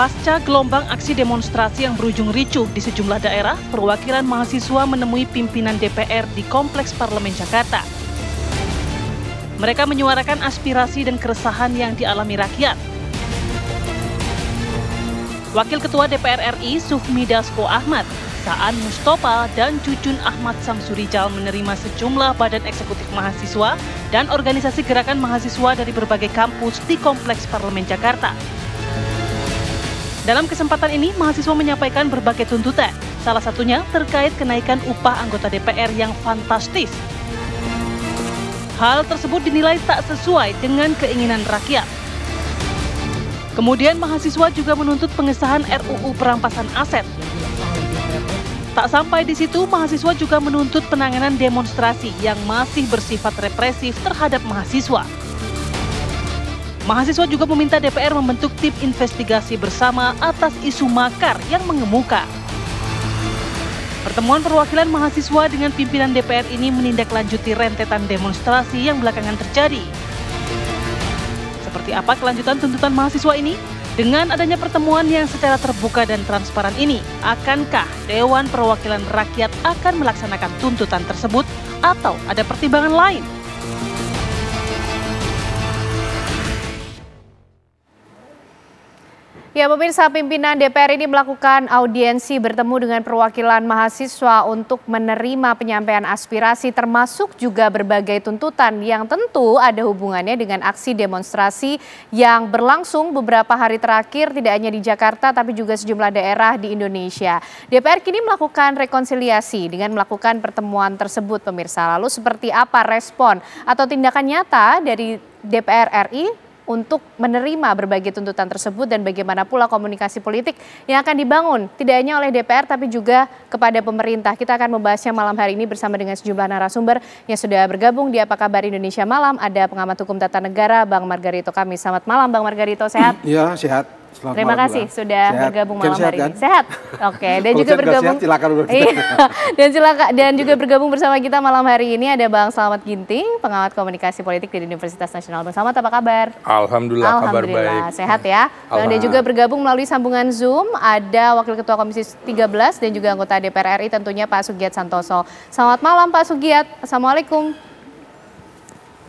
Pasca gelombang aksi demonstrasi yang berujung ricuh di sejumlah daerah, perwakilan mahasiswa menemui pimpinan DPR di Kompleks Parlemen Jakarta. Mereka menyuarakan aspirasi dan keresahan yang dialami rakyat. Wakil Ketua DPR RI Sufmi Dasko Ahmad, Saan Mustopa, dan Cucun Ahmad Samsurijal menerima sejumlah badan eksekutif mahasiswa dan organisasi gerakan mahasiswa dari berbagai kampus di Kompleks Parlemen Jakarta. Dalam kesempatan ini, mahasiswa menyampaikan berbagai tuntutan, salah satunya terkait kenaikan upah anggota DPR yang fantastis. Hal tersebut dinilai tak sesuai dengan keinginan rakyat. Kemudian mahasiswa juga menuntut pengesahan RUU perampasan aset. Tak sampai di situ, mahasiswa juga menuntut penanganan demonstrasi yang masih bersifat represif terhadap mahasiswa. Mahasiswa juga meminta DPR membentuk tim investigasi bersama atas isu makar yang mengemuka. Pertemuan perwakilan mahasiswa dengan pimpinan DPR ini menindaklanjuti rentetan demonstrasi yang belakangan terjadi. Seperti apa kelanjutan tuntutan mahasiswa ini? Dengan adanya pertemuan yang secara terbuka dan transparan ini, akankah Dewan Perwakilan Rakyat akan melaksanakan tuntutan tersebut atau ada pertimbangan lain? Ya, pemirsa, pimpinan DPR ini melakukan audiensi bertemu dengan perwakilan mahasiswa untuk menerima penyampaian aspirasi termasuk juga berbagai tuntutan yang tentu ada hubungannya dengan aksi demonstrasi yang berlangsung beberapa hari terakhir tidak hanya di Jakarta tapi juga sejumlah daerah di Indonesia. DPR kini melakukan rekonsiliasi dengan melakukan pertemuan tersebut, pemirsa. Lalu seperti apa respon atau tindakan nyata dari DPR RI untuk menerima berbagai tuntutan tersebut dan bagaimana pula komunikasi politik yang akan dibangun tidak hanya oleh DPR tapi juga kepada pemerintah. Kita akan membahasnya malam hari ini bersama dengan sejumlah narasumber yang sudah bergabung di Apa Kabar Indonesia Malam. Ada pengamat hukum tata negara Bang Margarito Kamis. Selamat malam Bang Margarito, sehat? Iya, sehat. Selamat Terima malam, kasih Bang. sudah bergabung malam hari kan? ini. Sehat? Oke, dan juga bergabung. Sehat, silakan dan juga bergabung bersama kita malam hari ini ada Bang Slamet Ginting, pengamat komunikasi politik dari Universitas Nasional. Bang Slamet, apa kabar? Alhamdulillah, kabar baik. Sehat ya. Dan juga bergabung melalui sambungan Zoom ada Wakil Ketua Komisi 13 dan juga anggota DPR RI tentunya Pak Sugiat Santoso. Selamat malam Pak Sugiat. Assalamualaikum.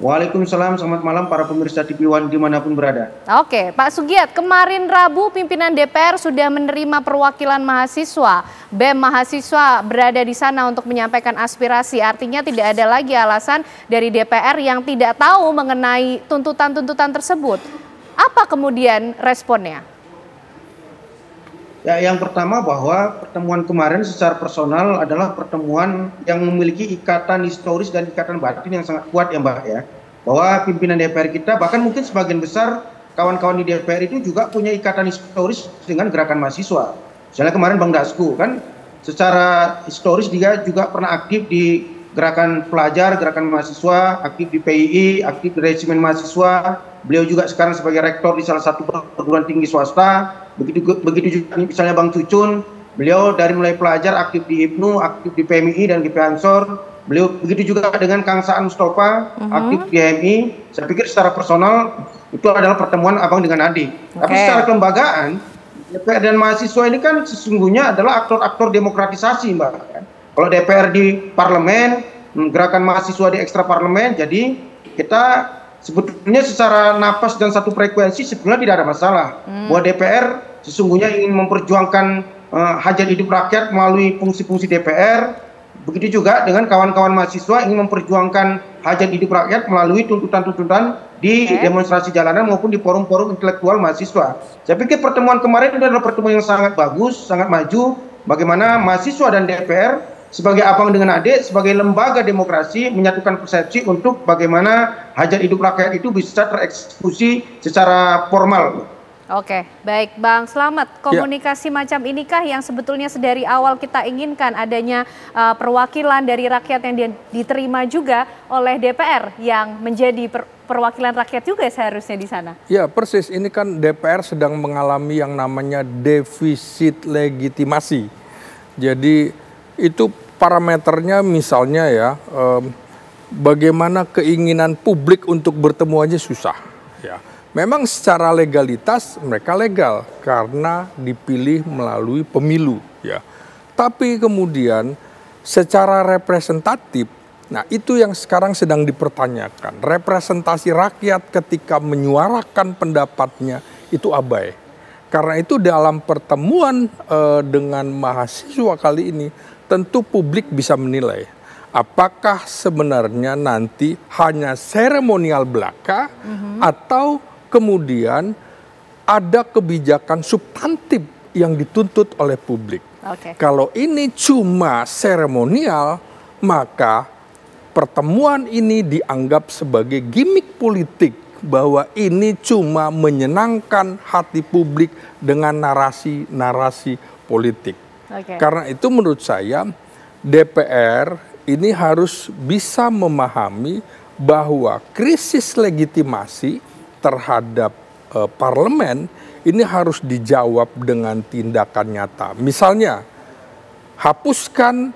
Waalaikumsalam, selamat malam para pemirsa TV One dimanapun berada. Oke, Pak Sugiat, kemarin Rabu pimpinan DPR sudah menerima perwakilan mahasiswa. BEM mahasiswa berada di sana untuk menyampaikan aspirasi, artinya tidak ada lagi alasan dari DPR yang tidak tahu mengenai tuntutan-tuntutan tersebut. Apa kemudian responnya? Ya, yang pertama bahwa pertemuan kemarin secara personal adalah pertemuan yang memiliki ikatan historis dan ikatan batin yang sangat kuat ya Mbak ya. Bahwa pimpinan DPR kita bahkan mungkin sebagian besar kawan-kawan di DPR itu juga punya ikatan historis dengan gerakan mahasiswa. Misalnya kemarin Bang Dasko kan secara historis dia juga pernah aktif di gerakan pelajar, gerakan mahasiswa, aktif di PII, aktif di resimen mahasiswa. Beliau juga sekarang sebagai rektor di salah satu perguruan tinggi swasta. Begitu juga misalnya Bang Cucun, beliau dari mulai pelajar aktif di HIPNU, aktif di PMI dan GP Ansor. Beliau begitu juga dengan Kang Saan Mustopa, aktif di HMI. Saya pikir secara personal itu adalah pertemuan abang dengan adik. Tapi secara kelembagaan, DPR dan mahasiswa ini kan sesungguhnya adalah aktor-aktor demokratisasi Mbak. Kalau DPR di parlemen, gerakan mahasiswa di ekstra parlemen, jadi kita sebetulnya secara napas dan satu frekuensi sebenarnya tidak ada masalah. Bahwa DPR sesungguhnya ingin memperjuangkan hajat hidup rakyat melalui fungsi-fungsi DPR. Begitu juga dengan kawan-kawan mahasiswa ingin memperjuangkan hajat hidup rakyat melalui tuntutan-tuntutan di demonstrasi jalanan maupun di forum-forum intelektual mahasiswa. Saya pikir pertemuan kemarin itu adalah pertemuan yang sangat bagus, sangat maju. Bagaimana mahasiswa dan DPR sebagai abang dengan adik, sebagai lembaga demokrasi menyatukan persepsi untuk bagaimana hajat hidup rakyat itu bisa tereksekusi secara formal. Oke, baik Bang Slamet, komunikasi macam inikah yang sebetulnya sedari awal kita inginkan adanya perwakilan dari rakyat yang diterima juga oleh DPR yang menjadi perwakilan rakyat juga seharusnya di sana? Ya persis, ini kan DPR sedang mengalami yang namanya defisit legitimasi. Jadi itu parameternya misalnya ya, bagaimana keinginan publik untuk bertemu aja susah. Ya. Memang secara legalitas mereka legal karena dipilih melalui pemilu ya. Tapi kemudian secara representatif, nah itu yang sekarang sedang dipertanyakan. Representasi rakyat ketika menyuarakan pendapatnya itu abai. Karena itu dalam pertemuan dengan mahasiswa kali ini tentu publik bisa menilai apakah sebenarnya nanti hanya seremonial belaka atau kemudian ada kebijakan substantif yang dituntut oleh publik. Kalau ini cuma seremonial, maka pertemuan ini dianggap sebagai gimmick politik bahwa ini cuma menyenangkan hati publik dengan narasi-narasi politik. Karena itu menurut saya DPR ini harus bisa memahami bahwa krisis legitimasi terhadap parlemen ini harus dijawab dengan tindakan nyata. Misalnya, hapuskan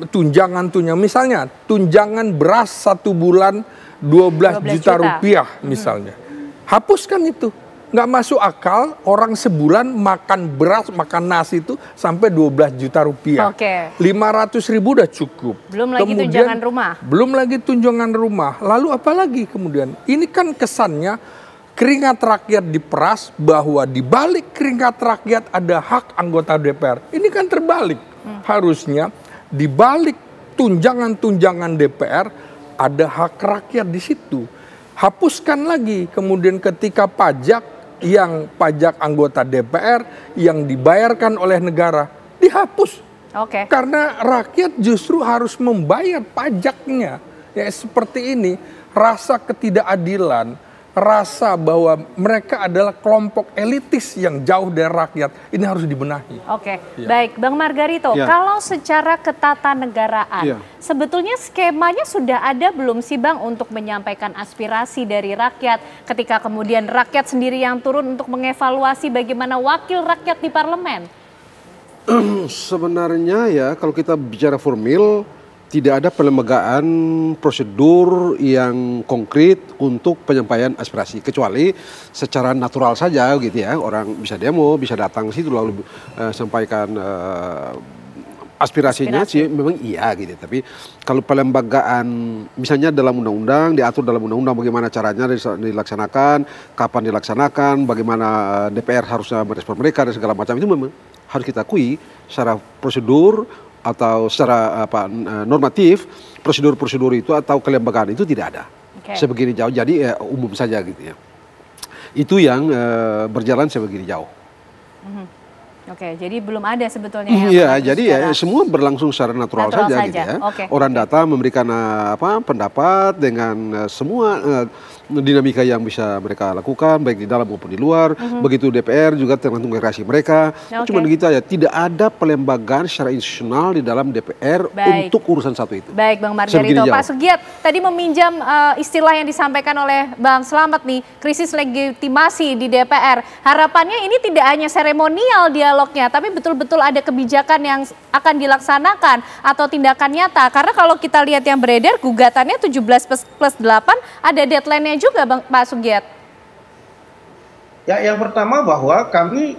tunjangan. Misalnya, tunjangan beras 1 bulan 12 juta rupiah misalnya. Hapuskan itu. Nggak masuk akal orang sebulan makan beras, makan nasi itu sampai 12 juta rupiah. 500.000 udah cukup. Belum lagi tunjangan rumah. Belum lagi tunjangan rumah. Lalu apa lagi kemudian? Ini kan kesannya keringat rakyat diperas, bahwa di balik keringat rakyat ada hak anggota DPR. Ini kan terbalik. Harusnya di balik tunjangan-tunjangan DPR ada hak rakyat di situ. Hapuskan lagi kemudian ketika pajak anggota DPR yang dibayarkan oleh negara dihapus. Karena rakyat justru harus membayar pajaknya. Ya seperti ini, rasa ketidakadilan, rasa bahwa mereka adalah kelompok elitis yang jauh dari rakyat, ini harus dibenahi. Baik, Bang Margarito, kalau secara ketatanegaraan, sebetulnya skemanya sudah ada belum sih Bang untuk menyampaikan aspirasi dari rakyat, ketika kemudian rakyat sendiri yang turun untuk mengevaluasi bagaimana wakil rakyat di parlemen? Sebenarnya ya kalau kita bicara formil, tidak ada pelembagaan prosedur yang konkret untuk penyampaian aspirasi, kecuali secara natural saja gitu ya, orang bisa demo, bisa datang situ lalu sampaikan aspirasinya sih memang iya gitu. Tapi kalau pelembagaan misalnya dalam undang-undang, diatur dalam undang-undang bagaimana caranya dilaksanakan, kapan dilaksanakan, bagaimana DPR harusnya merespon mereka dan segala macam, itu memang harus kita akui secara prosedur atau secara normatif, prosedur-prosedur itu atau kelembagaan itu tidak ada. Sebegini jauh, jadi umum saja gitu ya. Itu yang berjalan sebegini jauh. Jadi belum ada sebetulnya. Iya, jadi ya semua berlangsung secara natural saja gitu ya. Orang datang memberikan pendapat dengan semua dinamika yang bisa mereka lakukan baik di dalam maupun di luar. Begitu DPR juga tergantung reaksi mereka. Cuma begitu aja, tidak ada pelembagaan secara institusional di dalam DPR untuk urusan satu itu. Baik, Bang Margarito. Pak Sugiat tadi meminjam istilah yang disampaikan oleh Bang Slamet nih, krisis legitimasi di DPR. Harapannya ini tidak hanya seremonial dialognya, tapi betul-betul ada kebijakan yang akan dilaksanakan atau tindakan nyata. Karena kalau kita lihat yang beredar, gugatannya 17+8 ada deadline-nya juga Pak Sugiat. Ya, yang pertama bahwa kami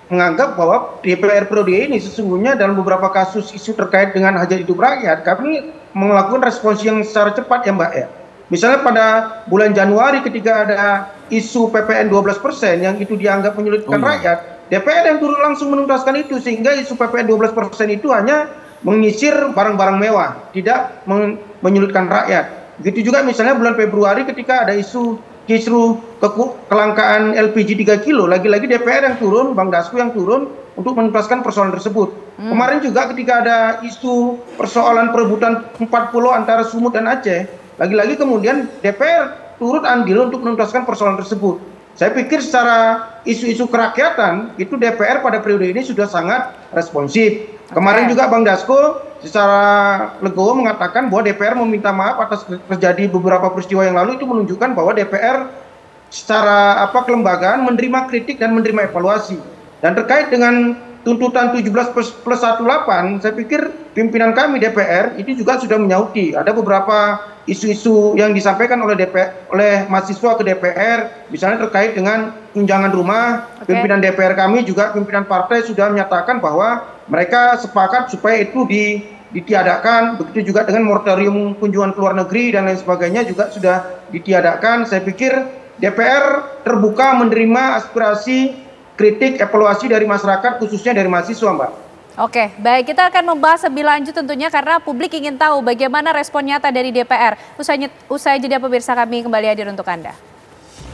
menganggap bahwa DPR periode ini sesungguhnya dalam beberapa kasus isu terkait dengan hajat hidup rakyat, kami melakukan respons yang secara cepat ya Mbak ya. Misalnya pada bulan Januari ketika ada isu PPN 12% yang itu dianggap menyulitkan rakyat, DPR yang turun langsung menuntaskan itu, sehingga isu PPN 12% itu hanya mengisir barang-barang mewah, tidak menyulitkan rakyat. Begitu juga misalnya bulan Februari ketika ada isu kisru kelangkaan LPG 3 kilo, lagi-lagi DPR yang turun, Bang Dasko yang turun untuk menuntaskan persoalan tersebut. Kemarin juga ketika ada isu persoalan perebutan 4 pulau antara Sumut dan Aceh, lagi-lagi kemudian DPR turut andil untuk menuntaskan persoalan tersebut. Saya pikir secara isu-isu kerakyatan itu DPR pada periode ini sudah sangat responsif. Kemarin juga Bang Dasko secara legowo mengatakan bahwa DPR meminta maaf atas terjadi beberapa peristiwa yang lalu, itu menunjukkan bahwa DPR secara kelembagaan menerima kritik dan menerima evaluasi. Dan terkait dengan tuntutan 17 plus 18, saya pikir pimpinan kami DPR itu juga sudah menyauti. Ada beberapa isu-isu yang disampaikan oleh mahasiswa ke DPR, misalnya terkait dengan tunjangan rumah. Pimpinan DPR kami juga pimpinan partai sudah menyatakan bahwa mereka sepakat supaya itu ditiadakan. Begitu juga dengan moratorium kunjungan ke luar negeri dan lain sebagainya juga sudah ditiadakan. Saya pikir DPR terbuka menerima aspirasi, kritik, evaluasi dari masyarakat, khususnya dari mahasiswa, Mbak. Oke, baik. Kita akan membahas lebih lanjut tentunya karena publik ingin tahu bagaimana respon nyata dari DPR. Usai jeda pemirsa, kami kembali hadir untuk Anda.